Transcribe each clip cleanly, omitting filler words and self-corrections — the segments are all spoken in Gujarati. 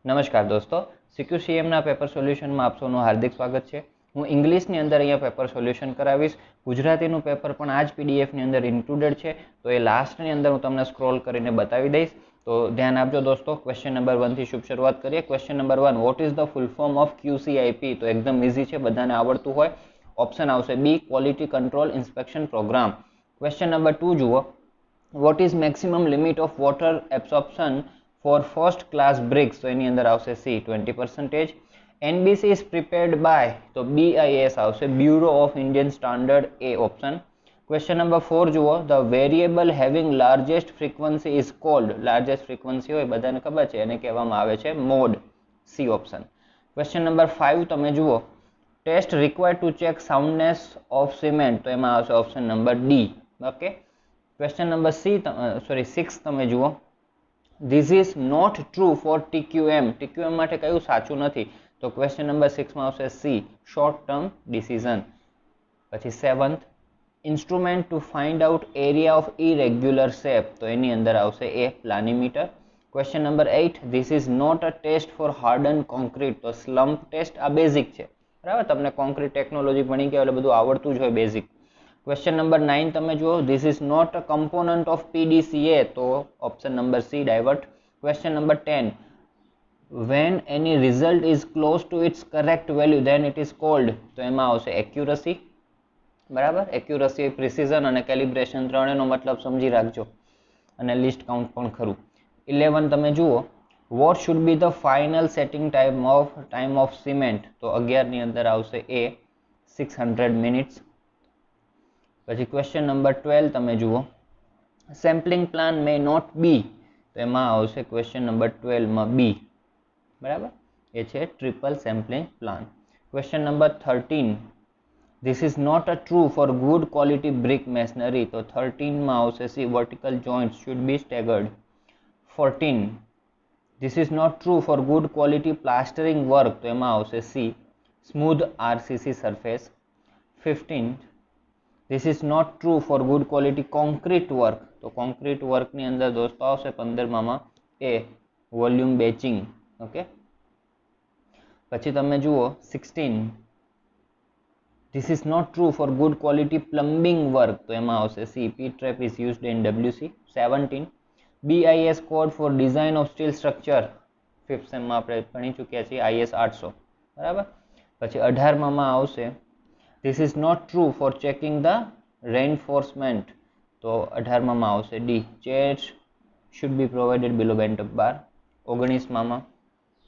નમસ્કાર દોસ્તો, CQCMના પેપર સોલ્યુશનમાં આપ સૌનું હાર્દિક સ્વાગત છે. હું ઇંગ્લિશની અંદર અહીંયા પેપર સોલ્યુશન કરાવીશ. ગુજરાતીનું પેપર પણ આ જ પીડીએફની અંદર ઇન્ક્લુડેડ છે, તો એ લાસ્ટની અંદર હું તમને સ્ક્રોલ કરીને બતાવી દઈશ. તો ધ્યાન આપજો દોસ્તો. ક્વેશ્ચન નંબર 1 થી શુભ શરૂઆત કરીએ. Question number 1, what is the full form of QCIP? તો એકદમ ઇઝી છે, બધાને આવડતું હોય. ઓપ્શન આવશે B, quality control inspection programme. Question number 2 જુઓ, what is maximum limit of water absorption for first class bricks? તો એની અંદર આવશે C, 20%. NBC is prepared by, તો BIS આવશે, bureau of Indian standard, A option. Question number 4 જુઓ, the variable having largest frequency is called. Largest frequency હોય બધાને ખબર છે, એને કહેવામાં આવે છે mode, C option. Question number 5 તમે જુઓ, test required to check soundness of cement, તો એમાં આવશે option number D. Okay. Question number 6 તમે જુઓ, this is not true for TQM. TQM માટે કયું સાચું નથી? તો ક્વેશ્ચન નંબર 6 માં આવશે સી, શોર્ટ ટર્મ ડિસિઝન. પછી 7th, instrument to find out area of irregular shape, તો એની અંદર આવશે A, planimeter. Question number 8, this is not a test for harden concrete, તો સ્લમ્પ ટેસ્ટ. આ બેઝિક છે, બરાબર, તમને કોન્ક્રીટ ટેકનોલોજી ભણી ગયા એટલે બધું આવડતું જ હોય, બેઝિક. ક્વેશ્ચન નંબર 9 તમે જુઓ, this is not a component of PDCA, તો option number C, divert. Question number 10, when any result is close to its correct value then it is called, તો એમાં આવશે એક્યુરસી, બરાબર. એક્યુરસી, પ્રિસિઝન અને કેલિબ્રેશન ત્રણેયનો મતલબ સમજી રાખજો, અને લિસ્ટ કાઉન્ટ પણ ખરું. 11 તમે જુઓ, what should be the final setting time of cement, તો 11 ની અંદર આવશે એ, 600 મિનિટ્સ. પછી ક્વેશ્ચન નંબર 12 તમે જુઓ, sampling plan may not be, તો એમાં આવશે ક્વેશ્ચન નંબર 12 માં બી, બરાબર, એ છે triple sampling plan. Question number 13, this is not a true for good quality brick masonry, તો 13 માં આવશે C, vertical joints should be staggered. 14, this is not true for good quality plastering work, તો એમાં આવશે C, smooth RCC surface. 15, this is not true for good quality concrete work, તો કોન્ક્રીટ વર્કની અંદર દોસ્તો આવશે 15માં એ, વોલ્યુમ બેચિંગ. ઓકે. પછી તમે જુઓ 16, this is not true for good quality plumbing work, તો એમાં આવશે C, P trap is used in WC. 17, BIS code for design of steel structure, 5th સેમમાં આપણે ભણી ચૂક્યા છીએ, IS 800, બરાબર. પછી 18માં આવશે, this is not true for checking the reinforcement, તો 18માં આવશે D, chairs should be provided below bent up bar. 19માં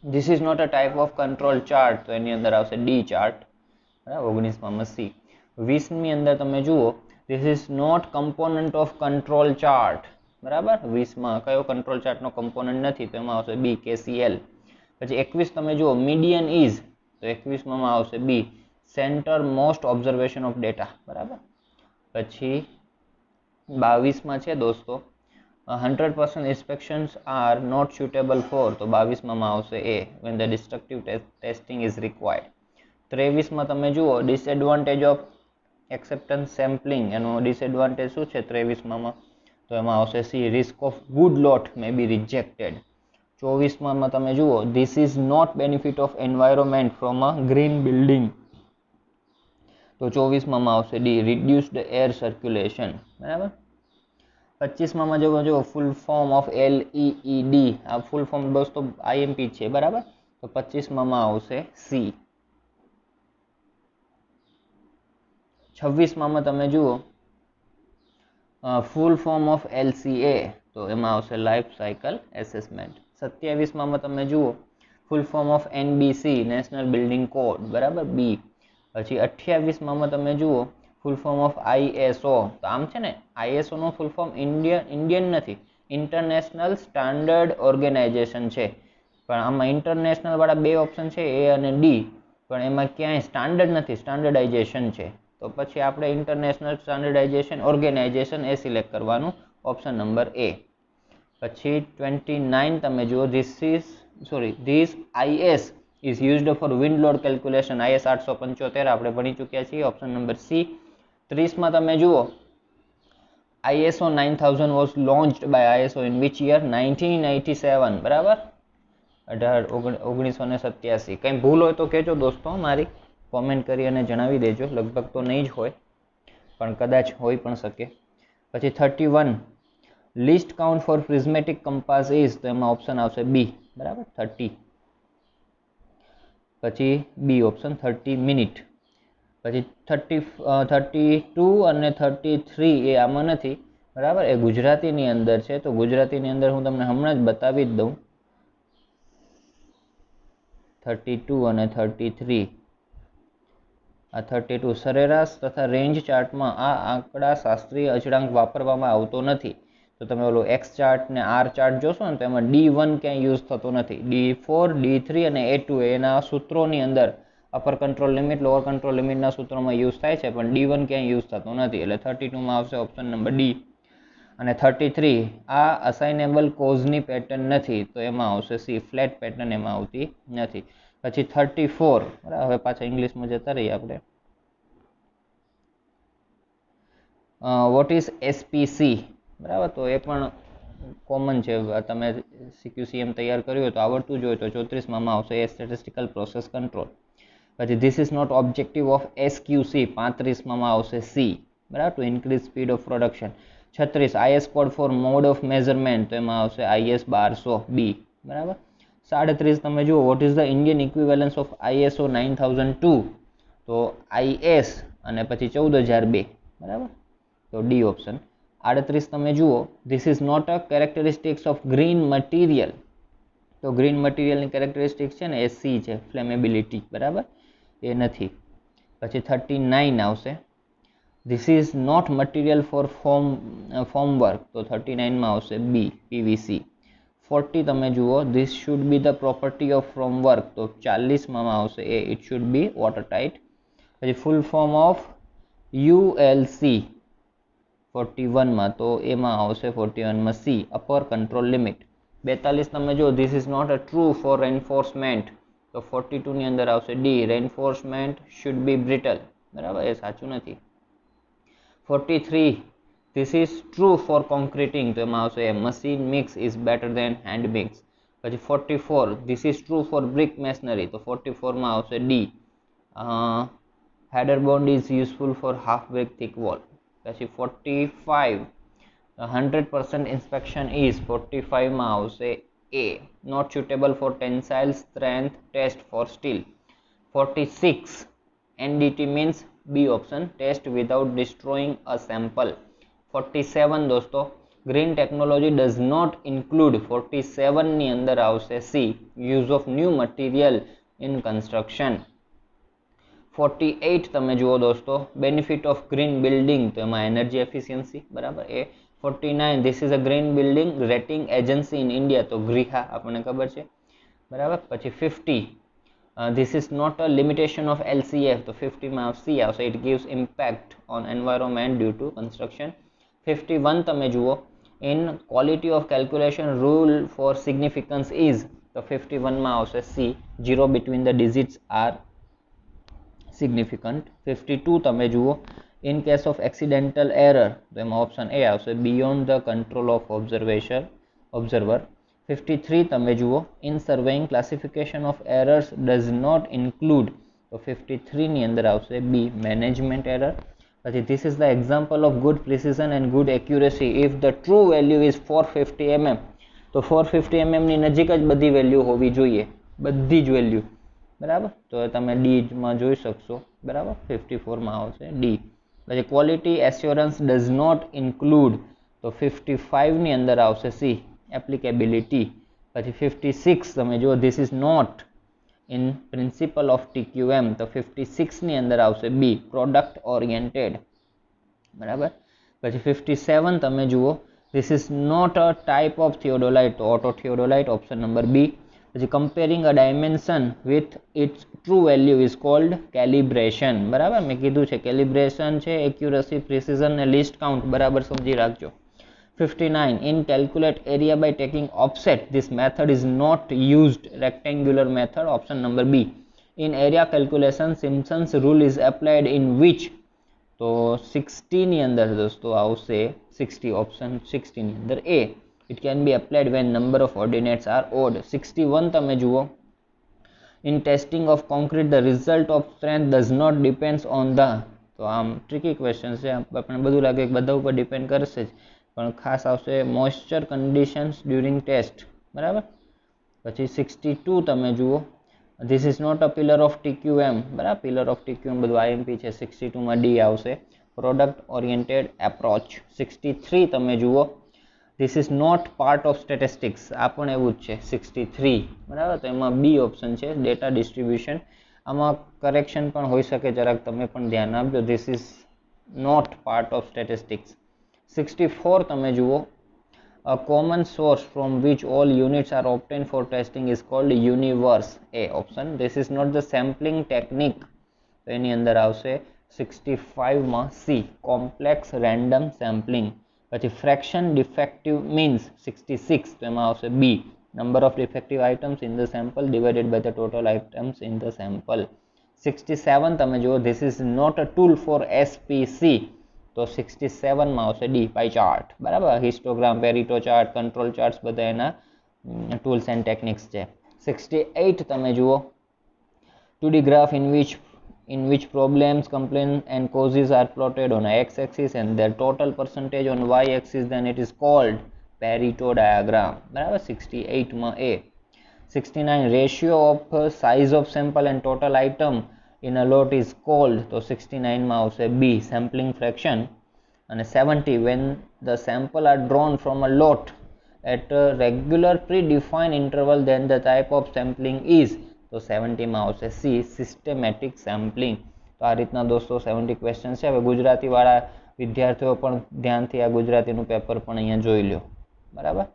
this is not a type of control chart, તો એની અંદર આવશે ડી ચાર્ટ, બરાબર. 19માં સી. 20ની અંદર તમે જુઓ, this is not component of control chart, બરાબર. 20માં કયો કંટ્રોલ ચાર્ટનો કમ્પોનન્ટ નથી, તો એમાં આવશે બી, KCL. પછી 21 તમે જુઓ, મીડિયન ઇઝ, તો 21માં આવશે B, centre most observation of data, બરાબર. પછી 22માં છે દોસ્તો, 100% inspections are not suitable for, તો 22માં આવશે એ, when the destructive testing is required. 23માં તમે જુઓ, ડિસએડવાન્ટેજ ઓફ એક્સેપ્ટન્સ સેમ્પલિંગ, એનો ડિસએડવાન્ટેજ શું છે 23માં, તો એમાં આવશે C, risk of good lot may be rejected. 24માં તમે જુઓ, this is not benefit of environment from a green building, તો 24માં આવશે ડી, રિડ્યુસ્ડ એર સર્ક્યુલેશન, બરાબર. 25માં જો ફૂલ ફોર્મ ઓફ LEED, આ ફૂલ ફોર્મ દોસ્તો IMP છે, બરાબર. તો 25માં આવશે સી. 26માં તમે જુઓ, ફૂલ ફોર્મ ઓફ LCA, તો એમાં આવશે લાઈફ સાયકલ એસેસમેન્ટ. 27માં તમે જુઓ, ફૂલ form of NBC, national building code, બરાબર, બી. પછી 28માં તમે જુઓ, ફૂલ ફોર્મ ઓફ ISO, તો આમ છે ને, ISO નો ફૂલ ફોર્મ ઇન્ડિયન નથી, ઇન્ટરનેશનલ સ્ટાન્ડર્ડ ઓર્ગેનાઇઝેશન છે, પણ આમાં ઇન્ટરનેશનલ વાળા બે ઓપ્શન છે, એ અને ડી, પણ એમાં ક્યાંય સ્ટાન્ડર્ડ નથી, સ્ટાન્ડર્ડાઇઝેશન છે. તો પછી આપણે ઇન્ટરનેશનલ સ્ટાન્ડર્ડાઇઝેશન ઓર્ગેનાઇઝેશન એ સિલેક્ટ કરવાનું, ઓપ્શન નંબર એ. પછી 29 તમે જુઓ, this IS is used for wind load calculation, IS 875 આપણે ભણી ચૂક્યા છીએ, ઓપ્શન નંબર સી. 30માં તમે જુઓ, ISO 9000 was launched by ISO in which year? 1987, બરાબર. 1987. કંઈ ભૂલ હોય તો કહેજો દોસ્તો, મારી કોમેન્ટ કરી અને જણાવી દેજો. લગભગ તો નહીં જ હોય, પણ કદાચ હોઈ પણ શકે. પછી 31 least count for prismatic compass is, તો એમાં ઓપ્શન આવશે બી. બરાબર, 30. પછી બી ઓપ્શન 30 મિનિટ. પછી 32 અને 33 એ આમાં નથી. બરાબર, એ ગુજરાતીની અંદર છે. તો ગુજરાતીની અંદર હું તમને હમણાં જ બતાવી જ દઉં. 32 અને 33. આ 32 સરેરાશ તથા રેન્જ ચાર્ટમાં આ આંકડા શાસ્ત્રીય અચળાંક વાપરવામાં આવતો નથી. તો તમે ઓલો એક્સ ચાર્ટ ને આર ચાર્ટ જોશો ને, તો એમાં D1 ક્યાંય યુઝ થતો નથી. D4, D3 અને A2 એના સૂત્રોની અંદર upper control limit, lower control લિમિટના સૂત્રોમાં યુઝ થાય છે, પણ D1 ક્યાંય યુઝ થતો નથી. એટલે 32માં આવશે ઓપ્શન નંબર ડી. અને 33 આ અસાઇનેબલ કોઝની પેટર્ન નથી, તો એમાં આવશે સી, ફ્લેટ પેટર્ન એમાં આવતી નથી. પછી 34, બરાબર, હવે પાછા ઇંગ્લિશમાં જતા રહીએ આપણે. What is SPC? બરાબર, તો એ પણ કોમન છે. તમે CQCM તૈયાર કર્યું હોય તો આવડતું જ હોય. તો 34માં આવશે એ સ્ટેટિસ્ટિકલ પ્રોસેસ કંટ્રોલ. પછી this is not objective of SQC, 35માં આવશે સી. બરાબર, to increase speed of production. 36 IS code for mode of measurement, તો એમાં આવશે IS 1200 બી. બરાબર. 37 તમે જુઓ, what is the Indian equivalence of ISO 9002, તો IS અને પછી 14002. બરાબર, તો ડી ઓપ્શન. 38 તમે જુઓ, this is not a characteristics of green material, તો ગ્રીન મટીરિયલની કેરેક્ટરિસ્ટિક્સ છે ને એ સી છે, ફ્લેમેબિલિટી. બરાબર, એ નથી. પછી 39 આવશે, this is not material for form work, તો 39માં આવશે બી, PVC. 40 તમે જુઓ, this should be the property of form work, તો 40માં આવશે A, it should be water tight. પછી ફૂલ ફોર્મ ઓફ ULC 41માં, તો એમાં આવશે 41માં સી, અપર કંટ્રોલ લિમિટ. 42 તમે જુઓ, this is not a true for reinforcement, તો 42ની અંદર આવશે D, reinforcement should be brittle. બરાબર, એ સાચું નથી. 43 this is true for concreting, તો એમાં આવશે machine mix is better than hand mix. પછી 44 this is true for brick masonry, તો 44માં આવશે D, header bond is useful for half brick thick wall. પછી 45 100% ઇન્સ્પેક્શન ઇઝ, 45માં આવશે A, not suitable for tensile strength test for steel. 46 NDT means B option, test without destroying a sample. 47 દોસ્તો, green technology does not include, 47 ની અંદર આવશે C, use of new material in construction. 48 તમે જુઓ દોસ્તો, benefit of green building, તો એમાં energy efficiency. બરાબર, એ. 49 this is a green building rating agency in India, તો ગ્રીહા આપણને ખબર છે. બરાબર. પછી 50 this is not a limitation of LCF, તો 50માં C આવશે, it gives impact on environment due to construction. 51 તમે જુઓ, in quality of calculation rule for significance is, તો 51માં આવશે C, 0 between the digits are significant. 52 તમે જુઓ, in case of accidental error, તો એમાં ઓપ્શન એ આવશે, beyond the control of observer. 53 તમે જુઓ, in surveying classification of errors does not include, તો 53 ની અંદર આવશે B, management error. પછી this is the example of good precision and good accuracy if the true value is 450 mm, તો 450 mm ની નજીક જ બધી વેલ્યુ હોવી જોઈએ, બધી જ વેલ્યુ. બરાબર, તો તમે ડી માં જોઈ શકશો. બરાબર, 54માં આવશે ડી. પછી quality assurance does not include, તો 55 ની અંદર આવશે સી, એપ્લિકેબિલિટી. પછી 56 તમે જો, this is not in principal of TQM, તો 56 ની અંદર આવશે બી, પ્રોડક્ટ ઓરિએન્ટેડ. બરાબર. પછી 57 તમે જુઓ, this is not a type of theodolite, તો auto theodolite, option number B. પછી comparing a dimension with its true value is called calibration. બરાબર, મેં કીધું છે કેલિબ્રેશન છે એક્યુરસી, પ્રિસિઝન ને લિસ્ટ કાઉન્ટ, બરાબર સમજી રાખજો. 59 in calculate area by taking offset, this method is not used, rectangular method, option number B. in area calculation Simpson's rule is applied in which, તો 60 ની અંદર દોસ્તો આવશે 60, ઓપ્શન 60 ની અંદર એ. It can be applied when number of ordinates are odd. 61 તમે જુઓ, in testing of concrete the result of strength does not depends on the, તો આમ ટ્રિકી ક્વેશ્ચન છે, આપણને બધું લાગે કે બધા ઉપર ડિપેન્ડ કરશે જ, પણ ખાસ આવશે મોઇસ્ચર કન્ડિશન્સ ડ્યુરિંગ ટેસ્ટ, બરાબર. પછી 62 તમે જુઓ, this is not a pillar of TQM, બરાબર, પિલર ઓફ TQM બધું IMP છે. 62 માં ડી આવશે, પ્રોડક્ટ ઓરિએન્ટેડ એપ્રોચ. 63 તમે જુઓ, this is not part of statistics, આ પણ એવું જ છે 63, બરાબર. તો એમાં બી ઓપ્શન છે, ડેટા ડિસ્ટ્રીબ્યુશન. આમાં કરેક્શન પણ હોઈ શકે, જરાક તમે પણ ધ્યાન આપજો, this is not part of statistics. 64 તમે જુઓ, a common source from which all units are obtained for testing is called universe, a option. This is not the sampling technique, તો એની અંદર આવશે 65 માં સી, કોમ્પ્લેક્સ રેન્ડમ સેમ્પલિંગ. પછી ફ્રેક્શન ડિફેક્ટિવ મીન્સ 66, તો એમાં આવશે B, number of defective items in the sample divided by the total items in the sample. 67 તમે જુઓ, this is not a tool for SPC, તો 67 માં આવશે ડી, પાઈ ચાર્ટ, બરાબર. Histogram, Pareto chart, control charts બધા એના ટૂલ્સ એન્ડ ટેકનિક્સ છે. 68 તમે જુઓ, 2D graph in which problems, complaints and causes are plotted on x-axis and their total percentage on y-axis, then it is called Pareto diagram, બરાબર. 68 માં એ. 69 ratio of size of sample and total item in a lot is called, તો 69 માં આવશે બી, sampling fraction. અને 70 when the sample are drawn from a lot at a regular predefined interval then the type of sampling is, તો 70 માં આવશે સી, સિસ્ટેમેટિક સેમ્પલિંગ. તો આ રીતના દોસ્તો 70 ક્વેશ્ચન છે. હવે ગુજરાતીવાળા વિદ્યાર્થીઓ પણ ધ્યાનથી આ ગુજરાતીનું પેપર પણ અહીંયા જોઈ લો, બરાબર.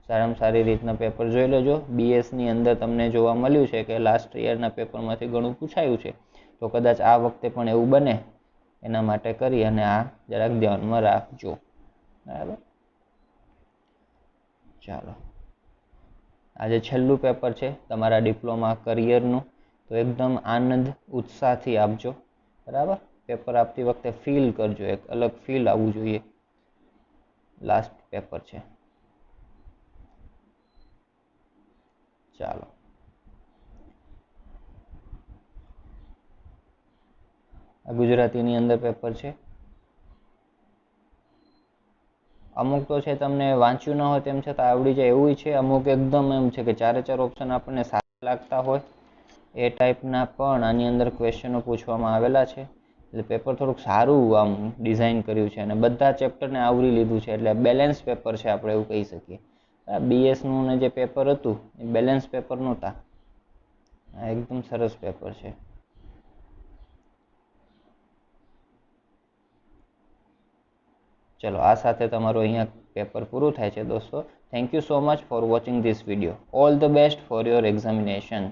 સારામાં સારી રીતના પેપર જોઈ લેજો. BSની અંદર તમને જોવા મળ્યું છે કે લાસ્ટ યરના પેપરમાંથી ઘણું પૂછાયું છે, તો કદાચ આ વખતે પણ એવું બને, એના માટે કરી અને આ જરાક ધ્યાનમાં રાખજો, બરાબર. ચાલો, આજે છેલ્લું પેપર છે તમારા ડિપ્લોમા કરિયરનું, તો એકદમ આનંદ ઉત્સાહથી આપજો, બરાબર. પેપર આપતી વખતે ફીલ કરજો, એક અલગ ફીલ આવવું જોઈએ. લાસ્ટ પેપર છે. ચાલો, આ ગુજરાતીની અંદર પેપર છે. અમુક તો છે તમને વાંચ્યું ન હોય તેમ છતાં આવડી જાય એવું છે, અમુક એકદમ એમ છે કે 4 ઓપ્શન આપણને સારા લાગતા હોય એ ટાઈપના પણ આની અંદર ક્વેશ્ચનો પૂછવામાં આવેલા છે. એટલે પેપર થોડુંક સારું આમ ડિઝાઇન કર્યું છે અને બધા ચેપ્ટરને આવરી લીધું છે, એટલે બેલેન્સ પેપર છે, આપણે એવું કહી શકીએ. BSનું ને જે પેપર હતું એ બેલેન્સ પેપર નહોતા, એકદમ સરસ પેપર છે. ચલો, આ સાથે તમારું અહીંયા પેપર પૂરું થાય છે દોસ્તો. Thank you so much for watching this video. All the best for your examination.